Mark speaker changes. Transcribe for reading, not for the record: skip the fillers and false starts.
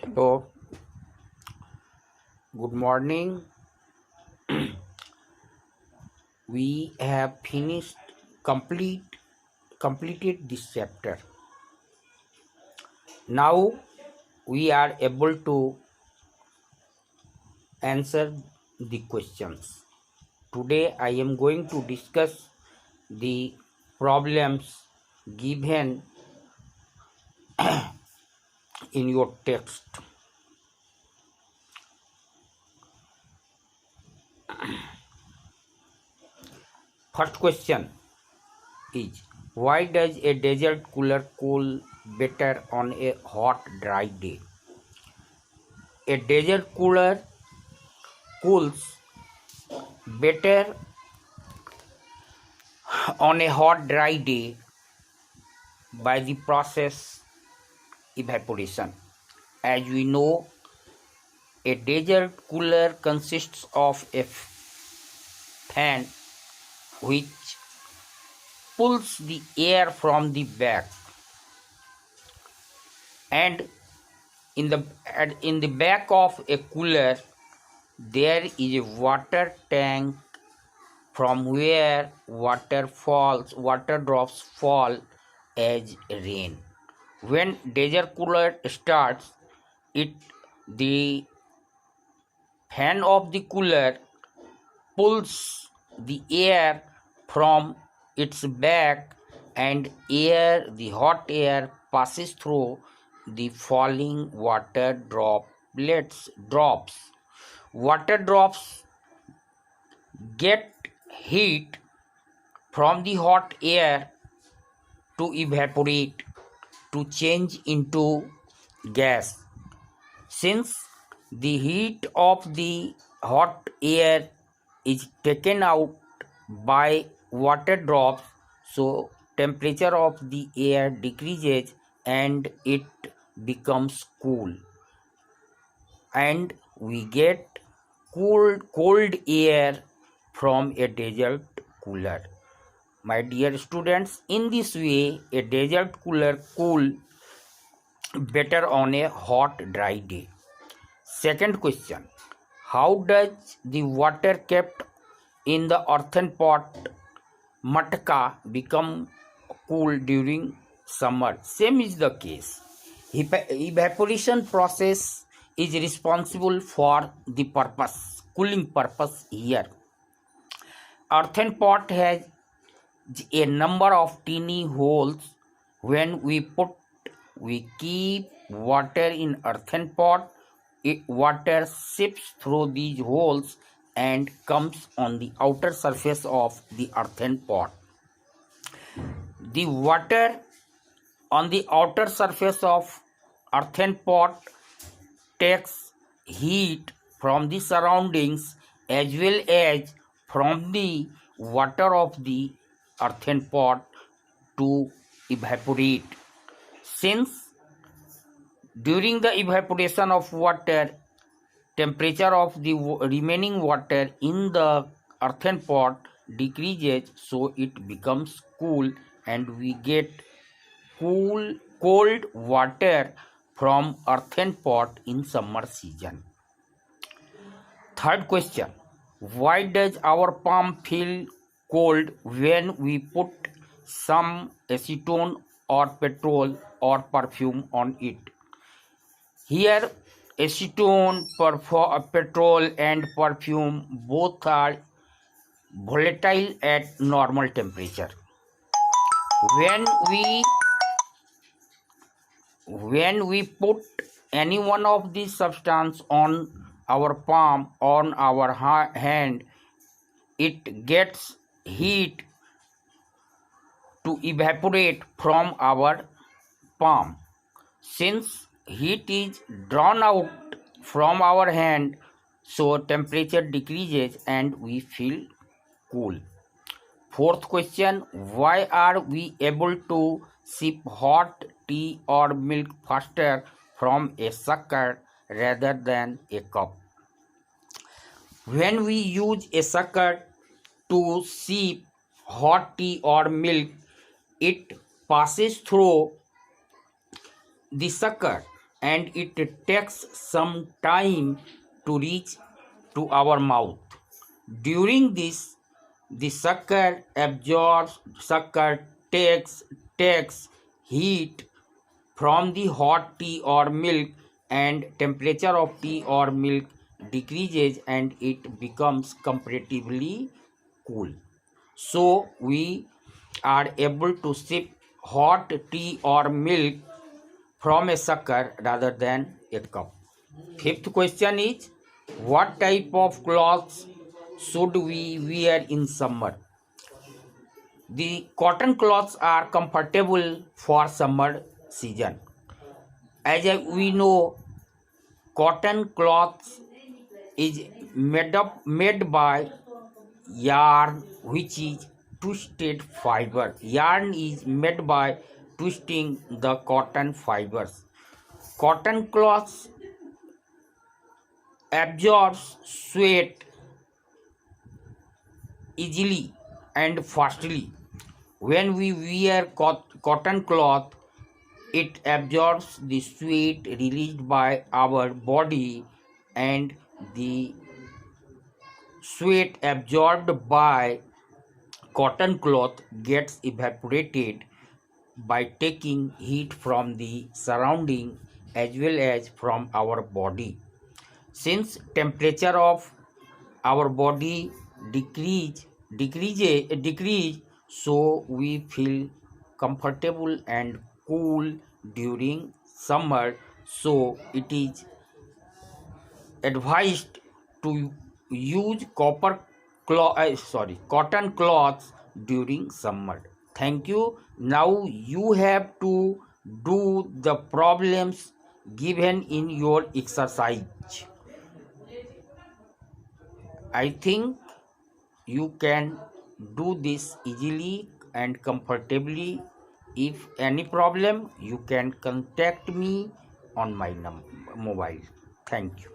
Speaker 1: Hello, good morning. We have completed this chapter. Now we are able to answer the questions. Today I am going to discuss the problems given in your text. First question is, why does a desert cooler cool better on a hot dry day? A desert cooler cools better on a hot dry day by the process evaporation. As we know, a desert cooler consists of a fan which pulls the air from the back, and in the back of a cooler there is a water tank from where water drops fall as rain. When desert cooler starts, it the fan of the cooler pulls the air from its back, and the hot air passes through the falling drops. Water drops get heat from the hot air to evaporate, to change into gas. Since the heat of the hot air is taken out by water drops, so temperature of the air decreases and it becomes cool, and we get cold air from a desert cooler. My dear students, in this way a desert cooler cool better on a hot dry day. Second question, how does the water kept in the earthen pot matka become cool during summer? Same is the case. Evaporation process is responsible for the cooling purpose here. Earthen pot has a number of teeny holes. When we keep water in earthen pot, water seeps through these holes and comes on the outer surface of the earthen pot. The water on the outer surface of earthen pot takes heat from the surroundings as well as from the water of the earthen pot to evaporate. Since during the evaporation of water, temperature of the remaining water in the earthen pot decreases, so it becomes cool and we get cold water from earthen pot in summer season. Third question, why does our palm feel cold when we put some acetone or petrol or perfume on it? Here acetone, petrol and perfume both are volatile at normal temperature. When we put any one of these substance on our palm, on our hand, it gets heat to evaporate from our palm. Since heat is drawn out from our hand, so temperature decreases and we feel cool. Fourth question, why are we able to sip hot tea or milk faster from a sucker rather than a cup? When we use a sucker to sip hot tea or milk, it passes through the sucker and it takes some time to reach to our mouth. During this, the sucker takes heat from the hot tea or milk, and temperature of tea or milk decreases and it becomes comparatively cool. So we are able to sip hot tea or milk from a sucker rather than a cup. Fifth question is, what type of clothes should we wear in summer? The cotton cloths are comfortable for summer season. As we know, cotton cloths is made by yarn, which is twisted fiber. Yarn is made by twisting the cotton fibers. Cotton cloths absorbs sweat easily and fastly. When we wear cotton cloth, it absorbs the sweat released by our body, and the sweat absorbed by cotton cloth gets evaporated by taking heat from the surrounding as well as from our body. Since temperature of our body decrease, so we feel comfortable and cool during summer. So it is advised to use cotton cloths during summer. Thank you. Now you have to do the problems given in your exercise. I think you can do this easily and comfortably. If any problem, you can contact me on my mobile. Thank you.